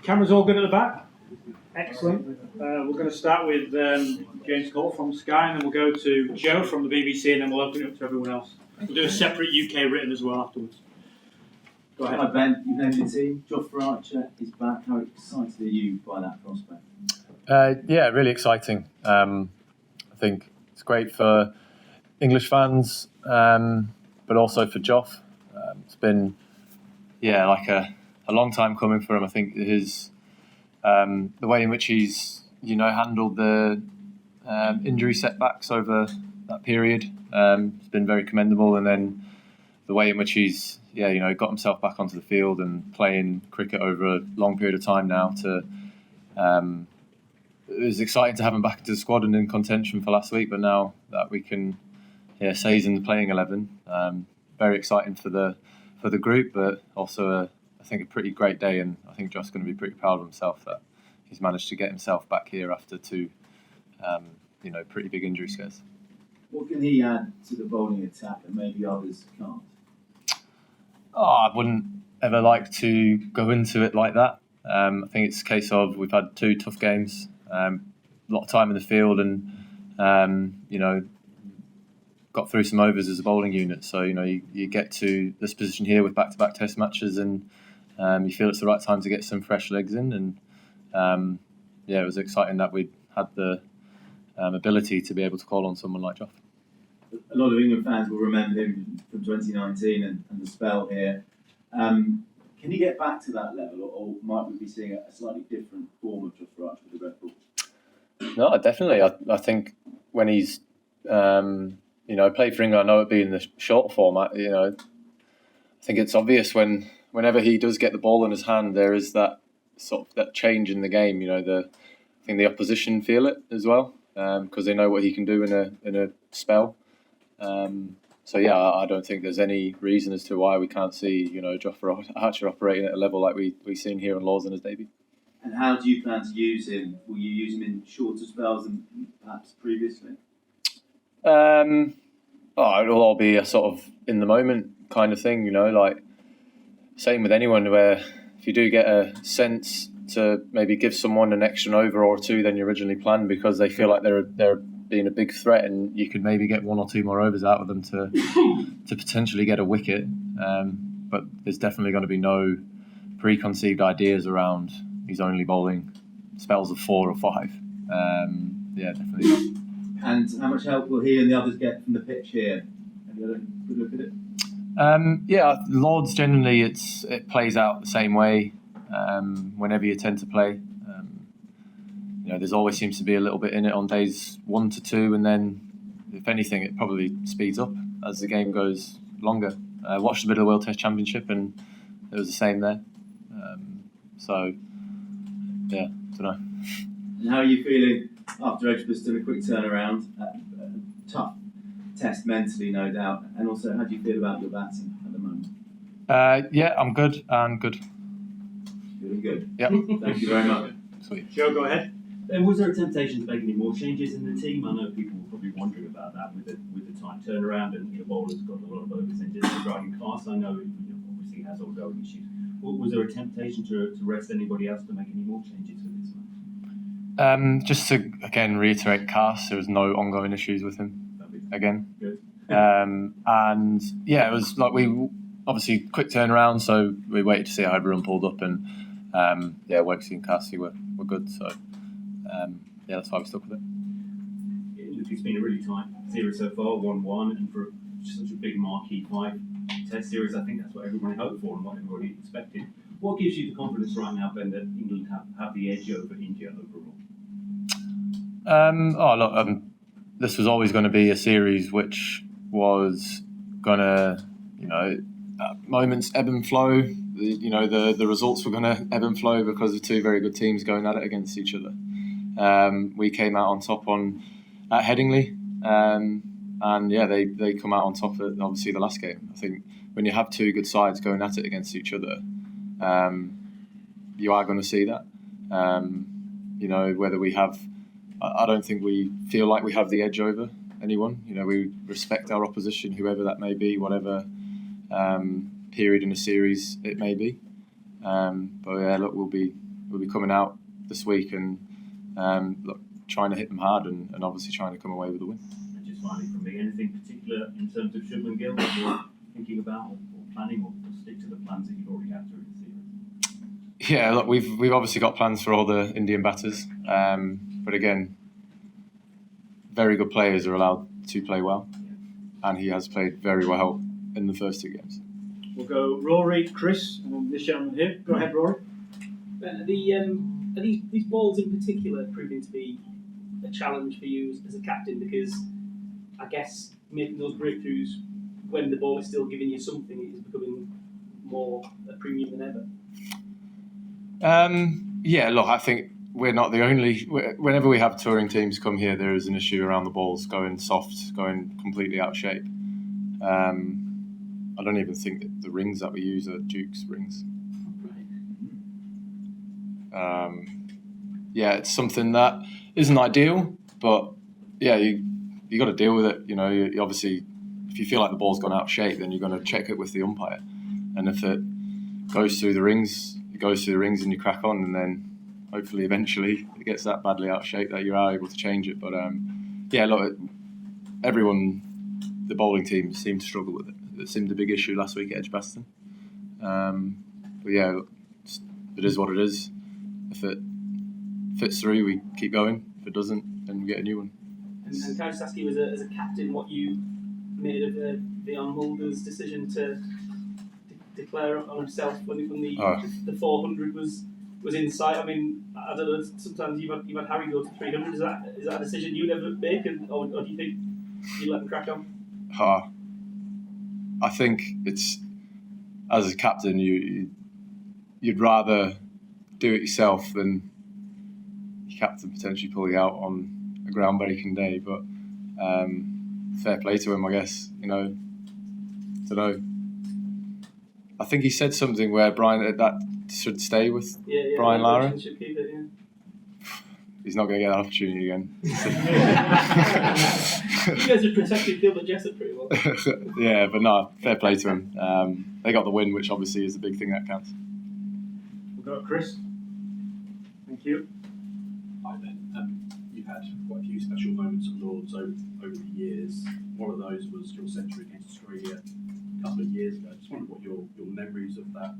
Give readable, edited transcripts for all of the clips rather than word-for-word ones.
Cameras all good at the back? Excellent. We're going to start with James Cole from Sky, and then we'll go to Joe from the BBC, and then we'll open it up to everyone else. We'll do a separate UK written as well afterwards. Go ahead. Hi Ben, you've named the team. Jofra Archer is back. How excited are you by that prospect? Yeah, really exciting. I think it's great for English fans, but also for Joff. It's been, like a long time coming for him. I think his the way in which he's handled the injury setbacks over that period has been very commendable, and then the way in which he's got himself back onto the field and playing cricket over a long period of time now. It was exciting to have him back into the squad and in contention for last week, but now that we can say he's in the playing 11, very exciting for the group, but also I think a pretty great day, and I think Josh's going to be pretty proud of himself that he's managed to get himself back here after two pretty big injury scares. What can he add to the bowling attack that maybe others can't? I wouldn't ever like to go into it like that. I think it's a case of we've had two tough games, a lot of time in the field, and got through some overs as a bowling unit. So you get to this position here with back-to-back Test matches, and you feel it's the right time to get some fresh legs in. And it was exciting that we had the ability to be able to call on someone like Joff. A lot of England fans will remember him from 2019 and the spell here. Can he get back to that level, or might we be seeing a slightly different form of Jofra Archer with the Revsportz? No, definitely. I think when he's played for England, I know it'd be in the short format. I think it's obvious whenever he does get the ball in his hand, there is that sort of that change in the game. I think the opposition feel it as well because they know what he can do in a spell. I don't think there's any reason as to why we can't see Jofra Archer operating at a level like we've seen here on Lords in his debut. And how do you plan to use him? Will you use him in shorter spells than perhaps previously? It'll all be a sort of in the moment kind of thing, like same with anyone, where if you do get a sense to maybe give someone an extra over or two than you originally planned because they feel like they're being a big threat, and you could maybe get one or two more overs out of them to potentially get a wicket. But there's definitely going to be no preconceived ideas around he's only bowling spells of 4 or 5. Definitely not. And how much help will he and the others get from the pitch here? Have you had a good look at it? Lords generally it plays out the same way whenever you tend to play. There's always seems to be a little bit in it on days 1 to 2, and then if anything it probably speeds up as the game goes longer. I watched a bit of the World Test Championship and it was the same there. I don't know. And how are you feeling after Edgeworth's done a quick turnaround? Tough test mentally, no doubt. And also, how do you feel about your batting at the moment? I'm good and good. Feeling good? Yeah. Thank you very much. Sweet. Joe, go ahead. And was there a temptation to make any more changes in the team? I know people were probably wondering about that with the tight turnaround, and the bowler's got a lot of overs in just the driving class. I know obviously it has ongoing issues. Was there a temptation to rest anybody else to make any more changes for this match? Just to again reiterate, Cass, there was no ongoing issues with him again. Good. It was like we obviously quick turnaround, so we waited to see how everyone pulled up, and Wokesy and Cassie were good. So that's why we stuck with it. It's been a really tight series so far, 1-1, and for such a big marquee 5 Test series, I think that's what everybody hoped for and what everybody expected. What gives you the confidence right now, Ben, that England have the edge over India overall? This was always going to be a series which was going to, at moments ebb and flow. The results were going to ebb and flow because of two very good teams going at it against each other. We came out on top at Headingley, they come out on top at obviously the last game. I think when you have two good sides going at it against each other, you are going to see that. Whether we have, I don't think we feel like we have the edge over anyone. We respect our opposition, whoever that may be, whatever period in the series it may be. We'll we'll be coming out this week and look, trying to hit them hard and obviously trying to come away with a win. And just finally from me, anything particular in terms of Shubman Gill that you're thinking about or planning, or stick to the plans that you've already had through the series? Yeah, look, we've obviously got plans for all the Indian batters, but again, very good players are allowed to play well, and he has played very well in the first 2 games. We'll go Rory, Chris, and then this gentleman here. Go ahead, Rory. Are these balls in particular proving to be a challenge for you as a captain? Because I guess making those breakthroughs when the ball is still giving you something is becoming more a premium than ever. Yeah, look, I think we're not the only. Whenever we have touring teams come here, there is an issue around the balls going soft, going completely out of shape. I don't even think that the rings that we use are Duke's rings. Yeah, it's something that isn't ideal, but yeah, you got to deal with it. You know, you obviously, if you feel like the ball's gone out of shape, then you're going to check it with the umpire, and if it goes through the rings, it goes through the rings, and you crack on, and then hopefully eventually it gets that badly out of shape that you are able to change it. But yeah, look, everyone, the bowling team seemed to struggle with it. It seemed a big issue last week at Edgbaston. But yeah, look, it is what it is. If it fits through, we keep going. If it doesn't, then we get a new one. And can I just ask you, as a captain, what you made of Leon Mulder's decision to declare on himself when the 400 was in sight? I mean, I don't know. Sometimes you've had Harry go to 300. Is that a decision you'd ever make, or do you think you let him crack on? I think it's, as a captain, you'd rather do it yourself than your captain potentially pull you out on a groundbreaking day. But fair play to him, I guess. You know, don't know. I think he said something where Brian that should stay with Brian Lara. Should keep it, yeah. He's not going to get that opportunity again. You guys have protected Gilbert Jessup pretty well. Yeah, but no, fair play to him. They got the win, which obviously is the big thing that counts. We've got Chris. Thank you. Hi Ben. You've had quite a few special moments at Lords over the years. One of those was your century against Australia a couple of years ago. I just wondered what your memories of that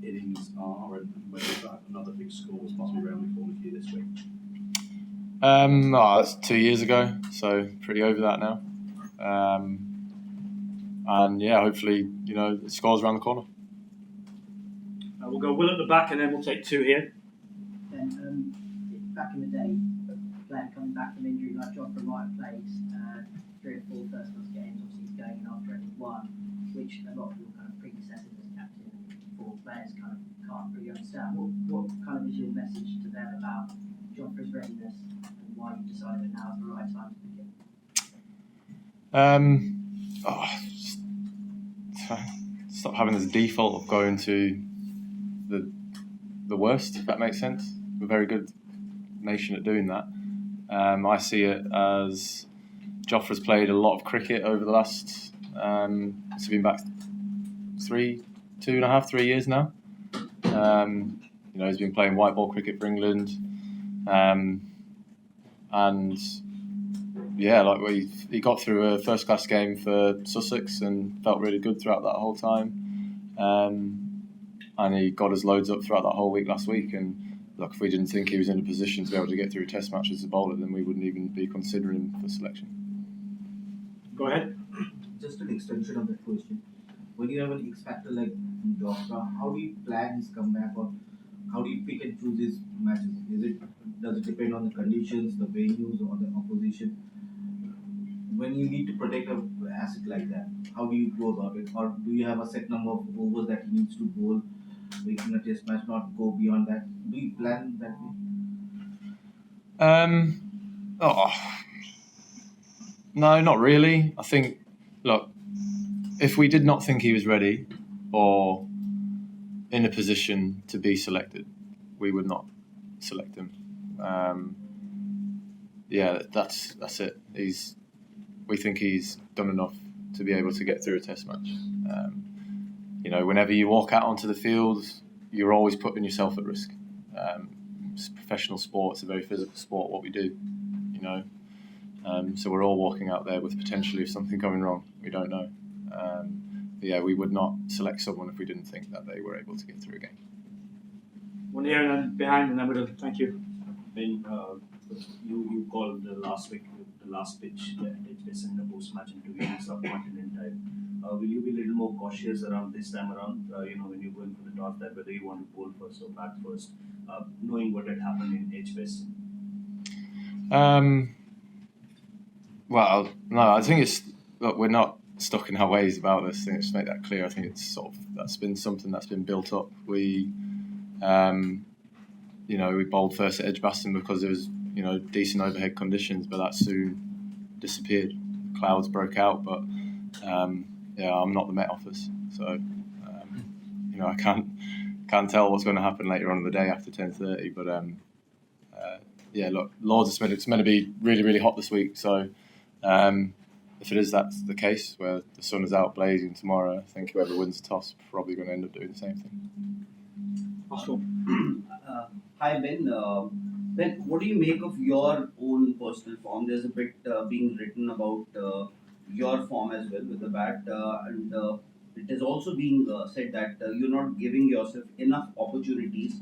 innings are, and whether that another big score was possibly around the corner for you this week. That's 2 years ago, so pretty over that now. And yeah, hopefully, you know, the score's around the corner. We'll go Will at the back, and then we'll take 2 here. Then, back in the day, a player coming back from injury like Jofra might have played 3 or 4 first-class games. Obviously, he's going in after only 1, which a lot of your kind of predecessors as captain and 4 players kind of can't really understand. What kind of is your message to them about Jofra's readiness and why you decided that now is the right time to pick him? Stop having this default of going to the worst, if that makes sense. We're a very good nation at doing that. I see it as Jofra's played a lot of cricket over the last, it's been back 3 years now. You know, he's been playing white ball cricket for England. And yeah, like he got through a first class game for Sussex and felt really good throughout that whole time. And he got his loads up throughout that whole week last week. And look, if we didn't think he was in a position to be able to get through a test match as a bowler, then we wouldn't even be considering him for selection. Go ahead. Just an extension of that question. When you have an X factor like Jofra, how do you plan his comeback, or how do you pick and choose his matches? Does it depend on the conditions, the venues, or the opposition? When you need to protect an asset like that, how do you go about it? Or do you have a set number of overs that he needs to bowl in a test match, not go beyond that? Do you plan that way? No, not really. I think, look, if we did not think he was ready or in a position to be selected, we would not select him. Yeah, that's it. We think he's done enough to be able to get through a test match. You know, whenever you walk out onto the field, you're always putting yourself at risk. it's a professional sport. It's a very physical sport. What we do, you know. So we're all walking out there with potentially something going wrong. We don't know. But yeah, we would not select someone if we didn't think that they were able to get through a game. One here and then behind, and then we're done. Thank you. Ben, you called the last pitch in the post-match interview subcontinent time. Will you be a little more cautious around this time around? When you're going for the toss, that whether you want to bowl first or bat first, knowing what had happened in Edgbaston. Well, no, I think we're not stuck in our ways about this. I think just make that clear. I think it's that's been something that's been built up. We bowled first at Edgbaston because there was, decent overhead conditions, but that soon disappeared. The clouds broke out, but I'm not the Met Office, so I can't tell what's going to happen later on in the day after 10:30. But look, Lords is meant to be really, really hot this week, so if that's the case, where the sun is out blazing tomorrow, I think whoever wins the toss is probably going to end up doing the same thing. Awesome. Hi Ben. Ben, what do you make of your own personal form? There's a bit being written about your form as well with the bat, and it is also being said that you're not giving yourself enough opportunities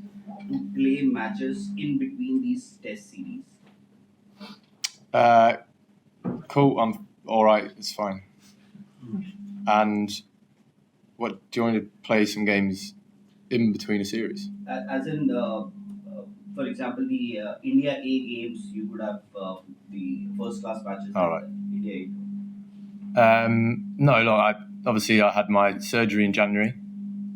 to play matches in between these test series. Cool, I'm all right. It's fine. And what do you want to play some games in between a series? As in, for example, the India A games, you could have the first class matches. All right. India A. No, look, I had my surgery in January.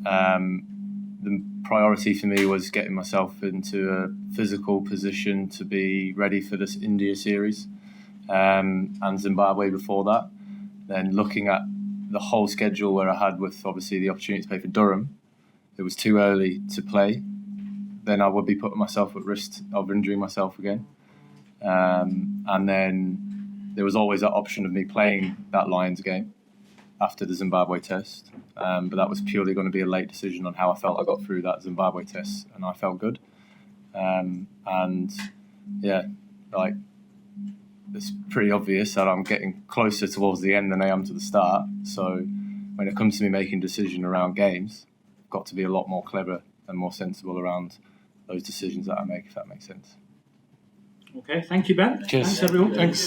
The priority for me was getting myself into a physical position to be ready for this India series, and Zimbabwe before that. Then looking at the whole schedule where I had with obviously the opportunity to play for Durham, it was too early to play. Then I would be putting myself at risk of injuring myself again. And then there was always that option of me playing that Lions game after the Zimbabwe test. But that was purely going to be a late decision on how I felt I got through that Zimbabwe test, and I felt good. It's pretty obvious that I'm getting closer towards the end than I am to the start. So when it comes to me making a decision around games, I've got to be a lot more clever and more sensible around those decisions that I make, if that makes sense. Okay, thank you, Ben. Cheers. Thanks, everyone. Thanks.